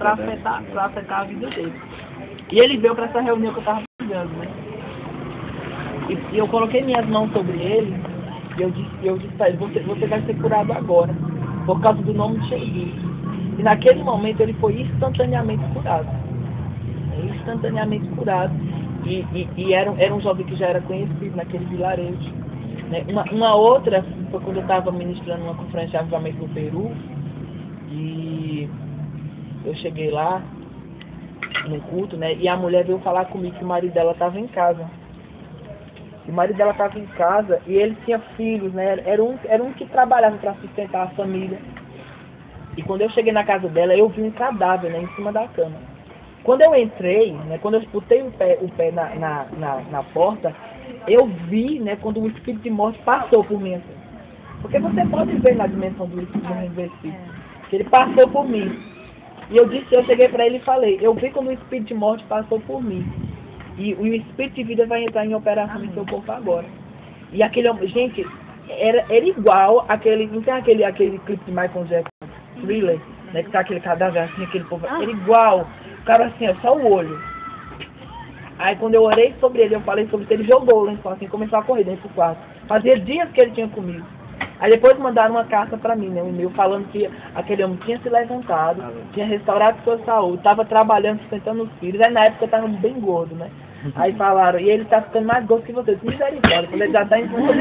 pra afetar a vida dele. E ele veio pra essa reunião que eu tava pregando, né? E eu coloquei minhas mãos sobre ele, e eu disse pra ele, você vai ser curado agora, por causa do nome de Jesus. E naquele momento ele foi instantaneamente curado. Instantaneamente curado. E era um jovem que já era conhecido naquele vilarejo. Né? Uma outra foi quando eu estava ministrando uma conferência de avivamento no Peru, e eu cheguei lá no culto, né? E a mulher veio falar comigo que o marido dela estava em casa. O marido dela estava em casa e ele tinha filhos, né? Era um que trabalhava para sustentar a família. E quando eu cheguei na casa dela, eu vi um cadáver, né, em cima da cama. Quando eu entrei, né, quando eu botei o pé na porta, eu vi, né, quando o espírito de morte passou por mim. Assim. Porque você pode ver na dimensão do espírito, que ele passou por mim. E eu cheguei para ele e falei, eu vi quando o espírito de morte passou por mim. E o espírito de vida vai entrar em operação em seu corpo agora. E aquele homem, gente, era igual aquele, não tem aquele clipe de Michael Jackson, Thriller, né, que tá aquele cadáver assim, aquele povo, era igual, o cara assim, ó, só o olho. Aí quando eu orei sobre ele, eu falei sobre isso, ele jogou o lençol assim, começou a correr dentro do quarto. Fazia dias que ele tinha comigo. Aí depois mandaram uma carta pra mim, né, um e-mail, falando que aquele homem tinha se levantado, tinha restaurado sua saúde, estava trabalhando, sustentando os filhos. Aí na época eu estava bem gordo, né. Aí falaram, e ele tá ficando mais gordo que você. Misericórdia, quando ele já tá em cima de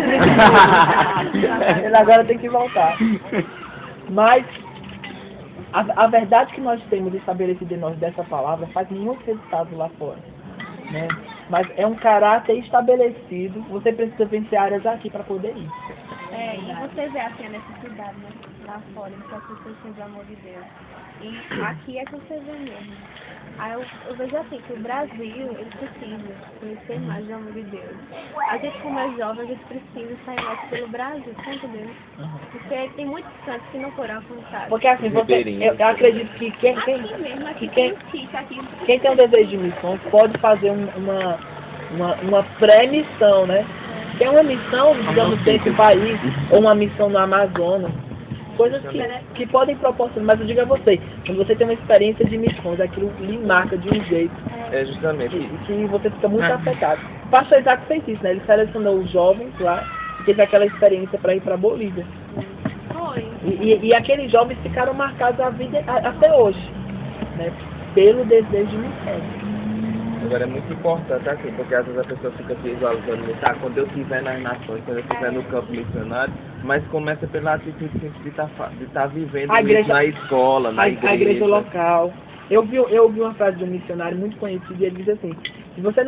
ele agora tem que voltar. Mas a verdade que nós temos estabelecido em nós dessa palavra faz muitos resultados lá fora. Né? Mas é um caráter estabelecido, você precisa vencer áreas aqui para poder ir. E você vê assim a necessidade, né? Lá fora, então as pessoas têm o amor de Deus. E aqui é que você vê mesmo. Aí eu vejo assim, que o Brasil, ele precisa conhecer mais do amor de Deus. A gente, como é jovem, a gente precisa sair mais pelo Brasil, tá entendendo? Porque tem muitos cantos que não foram alcançados. Porque assim, eu acredito que quem tem um desejo de missões pode fazer uma pré-missão, né? Tem uma missão, digamos, dentro do país, ou uma missão no Amazonas. Coisas que podem proporcionar, mas eu digo a vocês, quando você tem uma experiência de missões, aquilo lhe marca de um jeito. É justamente. Que você fica muito afetado. O pastor Isaac fez isso, né? Ele selecionou os jovens lá e teve aquela experiência para ir para a Bolívia. E aqueles jovens ficaram marcados a vida até hoje, né? Pelo desejo de missões. Agora é muito importante assim, porque às vezes a pessoa fica se visualizando, quando eu estiver nas nações, quando eu estiver no campo missionário, mas começa pela atitude de estar vivendo isso na escola, na igreja. A igreja local. Eu vi uma frase de um missionário muito conhecido e ele diz assim, se você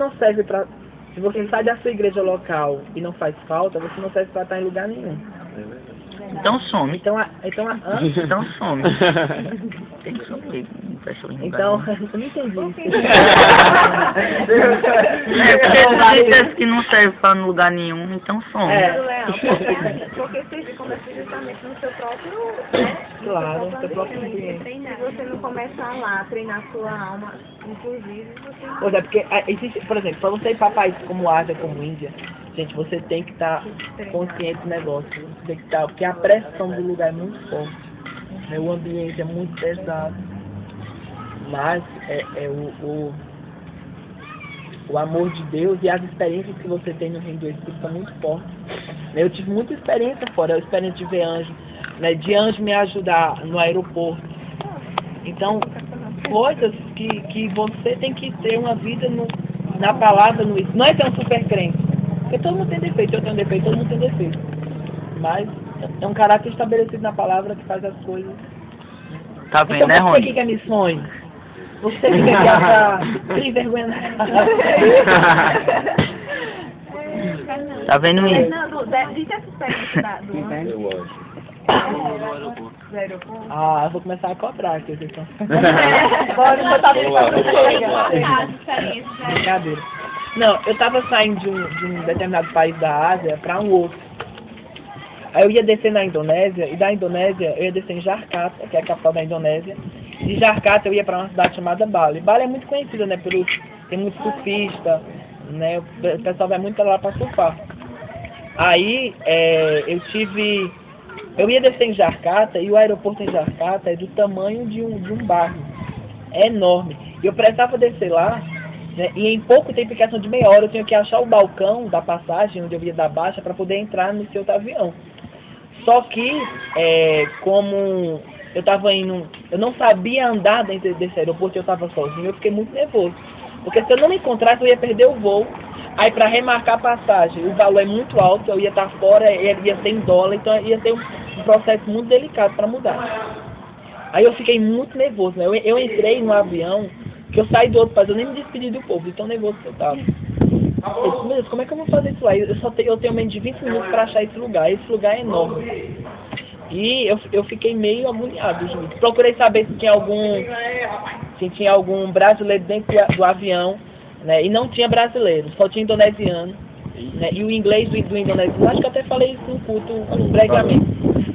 sai da sua igreja local e não faz falta, você não serve para estar em lugar nenhum. Então some. Então some. Tem que sumir. Então, eu não entendi. Porque diz que não serve para lugar nenhum, então some. Porque você começa justamente no seu próprio, né? Claro, no seu próprio ambiente. Se você não começar lá a treinar sua alma, inclusive, você... Pois é, porque existe, por exemplo, para você ir para países como Ásia, como Índia, gente, você tem que estar consciente do negócio. Você tem que estar, porque a pressão do lugar é muito forte. Né? O ambiente é muito pesado. Mas o amor de Deus e as experiências que você tem no Reino do Espírito são muito fortes. Eu tive muita experiência fora, a experiência de ver anjo, né? De anjo me ajudar no aeroporto. Então, coisas que você tem que ter uma vida na palavra, não é ser um super crente. Porque todo mundo tem defeito, eu tenho defeito, todo mundo tem defeito. Mas é um caráter estabelecido na palavra que faz as coisas. Tá vendo, então, né, Rony? Você que é missões. Você que quer viajar, sem vergonha na cara. Tá vendo isso? Diz essa experiência do anjo. Eu vou começar a cobrar aqui, vocês estão. Pode botar brincadeira. Não, eu estava saindo de um determinado país da Ásia para um outro. Aí eu ia descer na Indonésia, e da Indonésia eu ia descer em Jakarta, que é a capital da Indonésia. De Jakarta eu ia para uma cidade chamada Bali. Bali é muito conhecida, né? Tem muito surfista, né? O pessoal vai muito lá para surfar. Aí eu ia descer em Jakarta e o aeroporto em Jakarta é do tamanho de um bairro. é enorme. E eu precisava descer lá, né, e em pouco tempo, em questão de meia hora, eu tinha que achar o balcão da passagem, onde eu ia dar baixa, para poder entrar nesse outro avião. Só que, como eu estava indo, eu não sabia andar dentro desse aeroporto, eu estava sozinho, eu fiquei muito nervoso. Porque se eu não me encontrasse, eu ia perder o voo. Aí, para remarcar a passagem, o valor é muito alto, eu ia estar fora, ia ser em dólar, então ia ter um processo muito delicado para mudar. Aí eu fiquei muito nervoso, né? Eu entrei no avião, que eu saí do outro país, eu nem me despedi do povo, de tão nervoso que eu estava. Eu disse, meu Deus, como é que eu vou fazer isso lá? Eu tenho menos de 20 minutos para achar esse lugar é enorme. E eu fiquei meio agoniado, gente. Procurei saber se tinha algum brasileiro dentro do avião, né? E não tinha brasileiro, só tinha indonesiano. Né? E o inglês do indonesiano, acho que eu até falei isso no culto brevemente.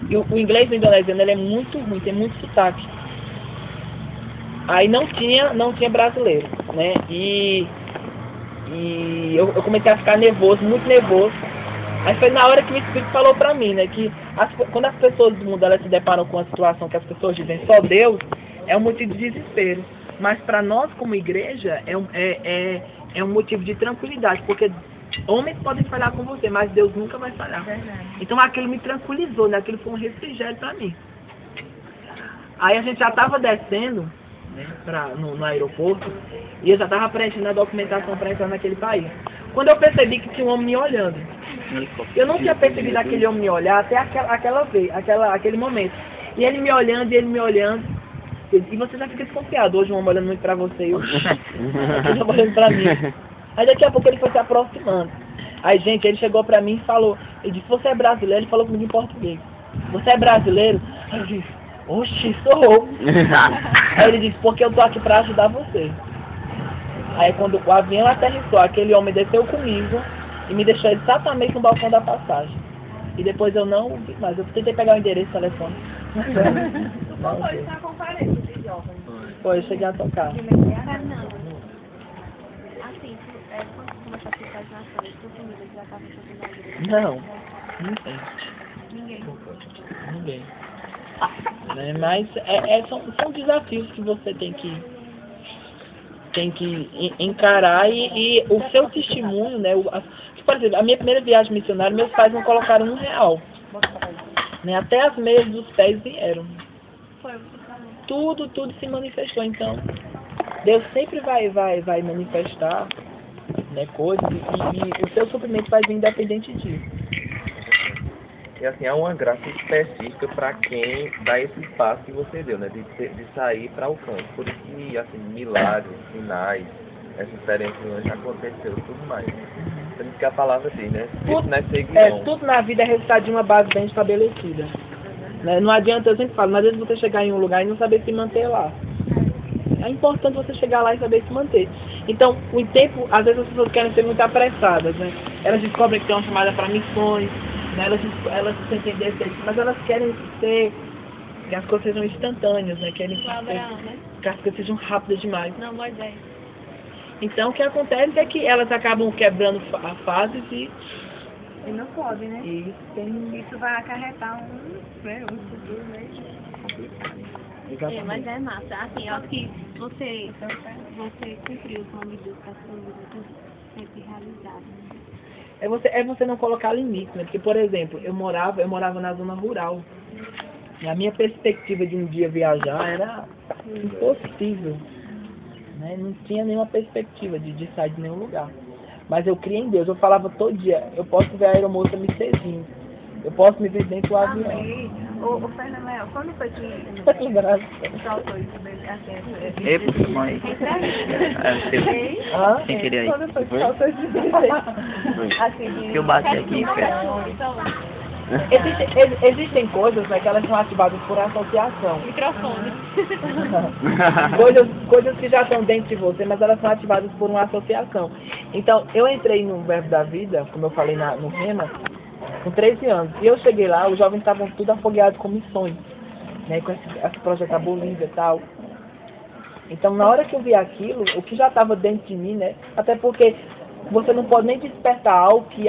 E o inglês do indonesiano, ele é muito ruim, tem muito sotaque. Aí não tinha brasileiro, né? E eu comecei a ficar nervoso, muito nervoso. Aí foi na hora que o Espírito falou pra mim, né, que quando as pessoas do mundo elas se deparam com a situação que as pessoas dizem só Deus, é um motivo de desespero. Mas para nós como igreja é um motivo de tranquilidade, porque homens podem falhar com você, mas Deus nunca vai falhar. Então aquilo me tranquilizou, né? Aquilo foi um refrigério para mim. Aí a gente já estava descendo, né, no aeroporto, e eu já estava preenchendo a documentação para entrar naquele país. Quando eu percebi que tinha um homem me olhando, eu não tinha percebido aquele homem me olhar até aquele momento. E ele me olhando, e você já fica desconfiado. Hoje um homem olhando muito pra você e eu tava olhando pra mim. Aí daqui a pouco ele foi se aproximando. Aí, gente, ele chegou pra mim e falou, ele disse, você é brasileiro? Ele falou comigo em português. Você é brasileiro? Aí eu disse, oxi, sou. Aí ele disse, porque eu tô aqui pra ajudar você. Aí quando o avião aterrissou, aquele homem desceu comigo e me deixou exatamente no balcão da passagem. E depois eu não vi mais. Eu tentei pegar o endereço do telefone. Não foi na conferência de jovens. Foi, eu cheguei a tocar. Fernanda, assim, quando começou a ficar na nações, sua família já estava fazendo a igreja? Não, ninguém. Né? Mas são desafios que você tem que encarar e o seu testemunho, né? Por exemplo, a minha primeira viagem missionária, meus pais não colocaram R$1. Né? Até as meias dos pés vieram. Tudo se manifestou. Então, Deus sempre vai manifestar, né, coisas e o seu suprimento vai vir independente disso. E assim, é uma graça específica para quem dá esse passo que você deu, né? De sair para o campo. Por isso que, assim, milagres, sinais, essa experiência já aconteceu e tudo mais. Por isso que a palavra diz, né? Isso não é seguidão. Tudo na vida é resultado de uma base bem estabelecida. Né? Não adianta, eu sempre falo, não adianta você chegar em um lugar e não saber se manter lá. É importante você chegar lá e saber se manter. Então, o tempo, às vezes as pessoas querem ser muito apressadas, né? Elas descobrem que tem uma chamada para missões, né? Elas se sentem decentes, mas elas querem que as coisas sejam instantâneas, né? Querem que as coisas sejam rápidas demais. Não, Moisés. Então, o que acontece é que elas acabam quebrando fases e não pode, né? Isso vai acarretar um futuro mesmo complicado. Exatamente. Mas é massa. Assim, eu acho que você cumpriu o nome de Deus para sua vida sempre realizado. É você não colocar limite, né? Porque, por exemplo, eu morava na zona rural. E a minha perspectiva de um dia viajar era impossível. Né? Não tinha nenhuma perspectiva de sair de nenhum lugar. Mas eu criei em Deus. Eu falava todo dia, eu posso ver a aeromoça me servindo. Eu posso me ver dentro do avião. O Fernando, quando foi que soltou isso dele? Ei, mãe. Sem querer aí. Quando foi que soltou isso dele? Que eu bati aqui, Existem coisas, né, que elas são ativadas por associação. Microfone. coisas que já estão dentro de você, mas elas são ativadas por uma associação. Então, eu entrei no Verbo da Vida, como eu falei no Rema, com 13 anos. E eu cheguei lá, os jovens estavam tudo afogueados com missões, né, com esse projeto da Bolívia e tal. Então, na hora que eu vi aquilo, o que já estava dentro de mim, né, até porque você não pode nem despertar algo que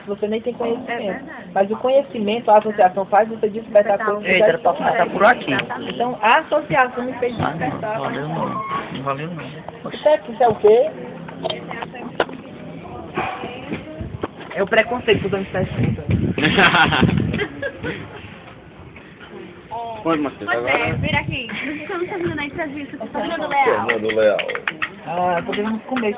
você nem tem conhecimento. Mas o conhecimento, a associação faz você despertar coisas que Eita, já era pra estão lá. começar por aqui. Então, a associação me fez Ah, despertar. não, valeu não. Não valeu não. Isso é o quê? É o preconceito dos anos 60. Pode, Matheus, Pois é, agora. vira aqui. Estamos terminando a entrevista com o Fernando Leal. Fernando Leal. Ah, podemos comer.